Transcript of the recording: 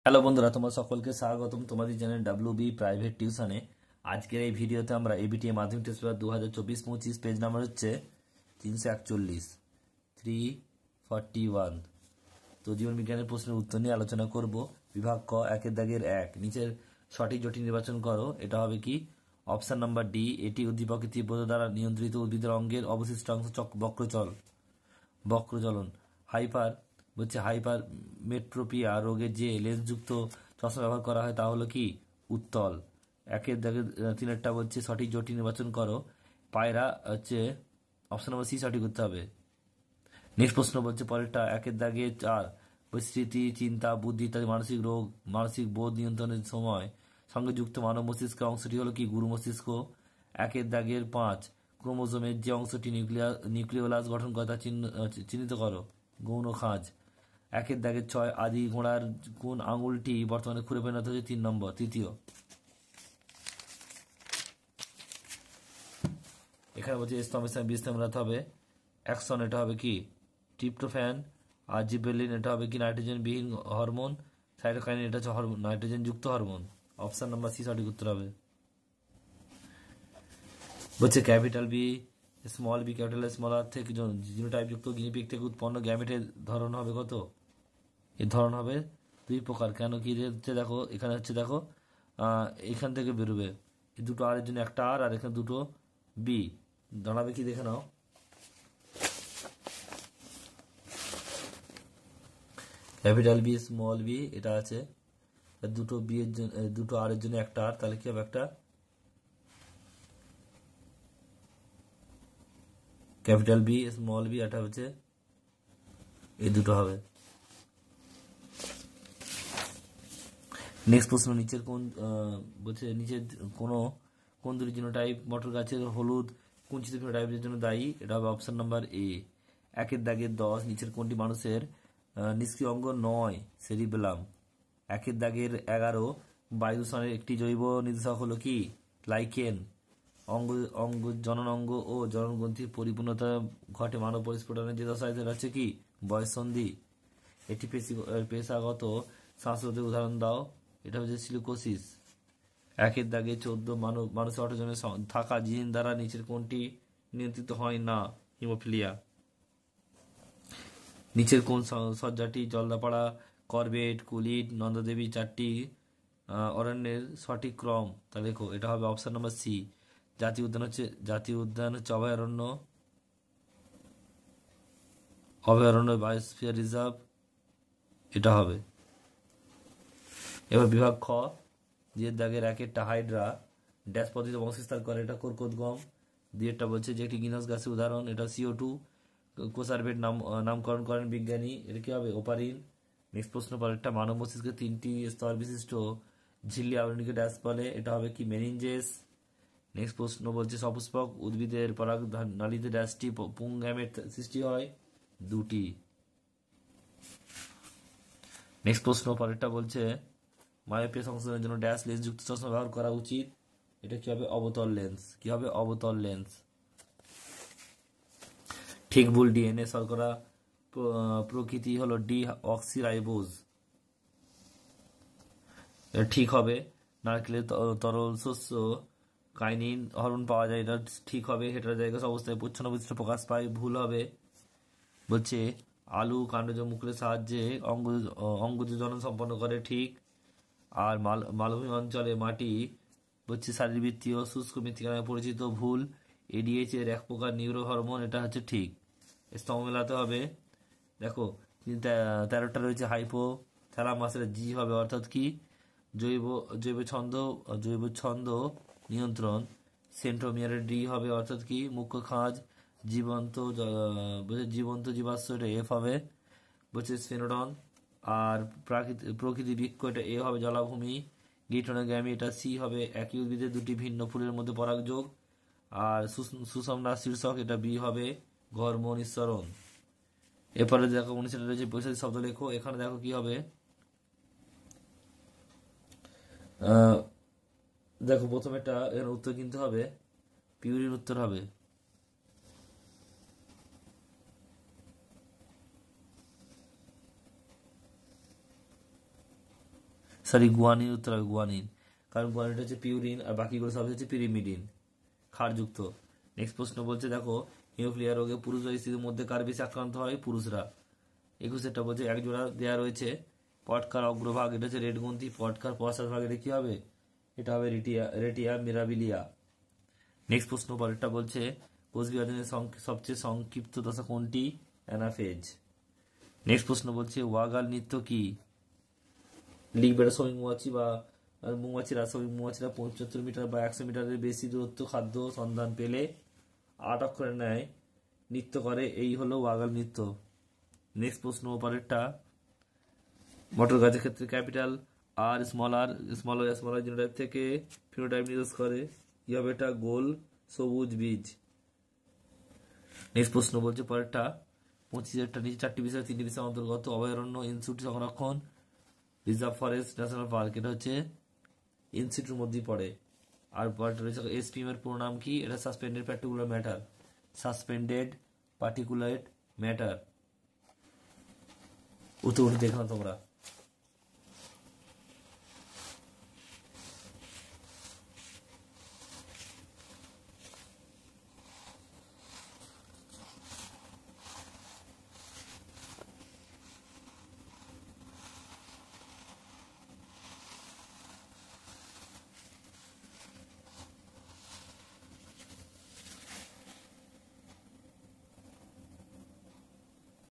Hello বন্ধুরা, তোমার সকলকে স্বাগতম তোমাদের চ্যানেল WB প্রাইভেট টিউশনে। আজকের এই ভিডিওতে আমরা এবিটিএ মাধ্যমিক টেস্ট পেপার 2024-25 পেজ নাম্বার হচ্ছে 341 341। তো জীবন বিজ্ঞানের প্রশ্নের উত্তর নিয়ে আলোচনা করব। বিভাগ ক, একের দাগের 1, নিচের সঠিক জোটটি নির্বাচন করো। এটা হবে কি? Option number D. এটি উদ্দীপকের তীব্রতা দ্বারা নিয়ন্ত্রিত উদ্ভিদের অঙ্গের অবশিষ্ট অংশ বক্রচলন। হাইপার মেট্রোপিয়া রোগের যে লেন্সযুক্ত চশমা ব্যবহার করা হয় তা হলো কি? উত্তল। একের দাগে তিনেরটা বলছে সঠিক জোটটি নির্বাচন করো। পায়রা হচ্ছে অপশন নম্বর সি সঠিক করতে হবে। নেক্সট প্রশ্ন বলছে পরেরটা, একের দাগে 4, স্মৃতি, চিন্তা, বুদ্ধি ইত্যাদি মানসিক রোগ, মানসিক বোধ নিয়ন্ত্রণের সময় সঙ্গে যুক্ত মানব মস্তিষ্কের অংশটি হলো কি? গুরু মস্তিষ্ক। একের দাগের 5, ক্রোমোজোমের যে অংশটি নিউক্লিওলাস গঠন করে তা চিহ্নিত করো। গৌণ খাঁজ। একের দাগের 6, আদি ঘোড়ার কোন আঙুলটি বর্তমানে খুঁড়ে পরিণত হয়েছে? 3 নম্বর, তৃতীয়। এখানে বলছে স্তম্ভের স্থানে বীজ মেলাতে হবে। অ্যাকশন, এটা হবে কি? ট্রিপ্টোফ্যান। আর জিবেলিন, এটা হবে কি? নাইট্রোজেন বিহীন হরমোন। সাইটোকাইনিন, এটা হচ্ছে নাইট্রোজেন যুক্ত হরমোন। অপশন নাম্বার সি সঠিক উত্তর হবে। বলছে capital B small B capital small আর থেকে জিনোটাইপ যুক্ত গিনিপিগ থেকে উৎপন্ন গ্যামেটের ধরন হবে কত? এর ধরন হবে 2 প্রকার। কেন কি হচ্ছে দেখো, এখানে হচ্ছে দেখো এখান থেকে বেরোবে এই দুটো আর এর জন্য একটা আর এখানে দুটো বি দাঁড়াবে কি দেখে নাও। ক্যাপিটাল বি স্মল বি এটা আছে, দুটো বি এর জন্য দুটো আর এর জন্য একটা আর, তাহলে কি হবে? একটা ক্যাপিটাল বি স্মল বি, এটা হচ্ছে এই দুটো হবে। নেক্সট প্রশ্ন, নিচের কোন বলছে নিচের কোন দুটি জিনোটাইপ মটর গাছের হলুদ কুঞ্চিত ফিনোটাইপের জন্য দায়ী? এটা হবে অপশন নাম্বার এ। একের দাগের 10, নিচের কোনটি মানুষের নিষ্ক্রিয় অঙ্গ নয়? সেরিবেলাম। একের দাগের 11, বায়ু দূষণের একটি জৈব নির্দেশক হলো কি? লাইকেন। জনন অঙ্গ ও জননগ্রন্থির পরিপূর্ণতা ঘটে মানব পরিস্ফুটনের যে দশায় হচ্ছে কি? বয়ঃসন্ধি। এটি পেশাগত শ্বাসরোধের উদাহরণ দাও। এটা হচ্ছে সিলিকোসিস। একের দাগে 14, মানুষের অটোজনে থাকা জিন দ্বারা নিচের কোনটি নিয়ন্ত্রিত হয় না? হিমোফিলিয়া। নিচের কোন সজ্জাটি জলদাপাড়া, করবেট, কুলিট, নন্দাদেবী 4টি অরণ্যের সঠিক ক্রম? তা দেখো, এটা হবে অপশন নাম্বার সি। জাতীয় উদ্যান হচ্ছে অভয়ারণ্য বায়োস্ফিয়ার রিজার্ভ, এটা হবে। এবার বিভাগ খ, যে দাগের 1 হাইড্রা ড্যাশ পদ্ধতিতে বংশবিস্তার করে, এটা কর্কটগম। 2 বলছে যে একটি গ্রিনহাউস গ্যাসের উদাহরণ, এটা CO2। কোসারভেট নামকরণ করেন বিজ্ঞানী, এটা কি হবে? ওপারিন। নেক্সট প্রশ্ন পরেরটা, মানব মস্তিষ্কের 3টি স্তর বিশিষ্ট ঝিল্লি আবরণীকে ড্যাশ বলে? এটা হবে কি? মেনিনজেস। নেক্সট প্রশ্ন বলছে সপুষ্পক উদ্ভিদের পরাগ নালীতে ড্যাশটি পুংগ্যামেট সৃষ্টি হয়? 2টি। নেক্সট প্রশ্ন পরেরটা বলছে মায়োপিয়া সংশোধনের জন্য ড্যাশ লেন্স যুক্ত চশমা ব্যবহার করা উচিত? এটা কি হবে? অবতল লেন্স। কি হবে? অবতল লেন্স। ঠিক ভুল, DNA শর্করা প্রকৃতি হলো ডি অক্সিরাইবোজ। এটা ঠিক হবে। নারকেলের তরল শস্য কাইনিন হরমোন পাওয়া যায়, এটা ঠিক হবে। হেটারোজাইগাস অবস্থায় প্রচ্ছন্ন বৈশিষ্ট্য প্রকাশ পায়, ভুল হবে। বলছে আলু কাণ্ডজ মুকুলের সাহায্যে অঙ্গজ জনন সম্পন্ন করে, ঠিক। আর মালভূমি অঞ্চলে মাটি বলছে শারীরবৃত্তীয় শুষ্ক মৃত্তিকা নামে পরিচিত, ভুল। ADH এর এক প্রকার নিউরো হরমোন, এটা হচ্ছে ঠিক। স্তম্ভ মেলাতে হবে। দেখো 13টা রয়েছে হাইপো থ্যালামাসের জি হবে অর্থাৎ কি? জৈব ছন্দ নিয়ন্ত্রণ। সেন্ট্রোমিয়ারের ডি হবে অর্থাৎ কি? মুখ্য খাঁজ। জীবন্ত জীবাশ্ম এফ হবে, বলছে স্ফেনোডন। আর প্রকৃতি বৃক্ষ, এটা এ হবে জলাভূমি। গিঠনোগ্যামি, এটা সি হবে। একই উদ্ভিদের 2টি ভিন্ন ফুলের মধ্যে পরাগযোগ। আর সুষমনা শীর্ষক, এটা বি হবে ঘর্ম নিঃসরণ। এরপরে দেখো 19 রয়েছে বৈশাখী শব্দ লেখো। এখানে দেখো কি হবে, দেখো প্রথমে একটা এর উত্তর কিনতে হবে, পিউরির উত্তর হবে। সরি গুয়ানিন উত্তর হবে গুয়ানিন, কারণ গুয়ানিনটা হচ্ছে পিউরিন আর বাকিগুলো সব হচ্ছে পিরিমিডিন, ক্ষারযুক্ত। নেক্সট প্রশ্ন বলছে দেখো, হিমোফিলিয়া রোগে পুরুষ ও স্ত্রীদের মধ্যে কার বেশি আক্রান্ত হয়? পুরুষরা। 21 বলছে এক জোড়া দেয়া রয়েছে পটকার অগ্রভাগ, এটা হচ্ছে রেড গ্রন্থি, পটকার পশ্চাৎ ভাগ এটা কি হবে? এটা হবে রেটিয়া মিরাবিলিয়া। নেক্সট প্রশ্ন পরেরটা বলছে কোষ বিভাজনের সবচেয়ে সংক্ষিপ্ত দশা কোনটি? অ্যানাফেজ। নেক্সট প্রশ্ন বলছে ওয়াগাল নৃত্য কি? লিখবে এটা শ্রমিক মৌমাছি বা মৌমাছিরা 75 মিটার বা 100 মিটারের বেশি দূরত্ব খাদ্য সন্ধান পেলে 8 অক্ষরের ন্যায় নৃত্য করে, এই হলো ওয়াগাল নৃত্য। নেক্সট প্রশ্ন পরেরটা, মটর গাছের ক্ষেত্রে ক্যাপিটাল আর স্মল জিনোটাইপ থেকে ফিনোটাইপ নির্দেশ করে, কি হবে এটা? গোল সবুজ বীজ। নেক্সট প্রশ্ন বলছে পরেরটা, 25,000টা নিচে 4টি বিষয় 3টি বিষয় অন্তর্গত অভয়ারণ্য, ইনস্টিটিউট সংরক্ষণ, রিজার্ভ ফরেস্ট, ন্যাশনাল পার্ক, এটা হচ্ছে ইনস্টিটিউটের মধ্যেই পড়ে। আর পরেরটা রয়েছে এসপিএম এর পুরো নাম কি? এটা suspended particular matter, suspended particular matter. উত্তরটি দেখো তোমরা।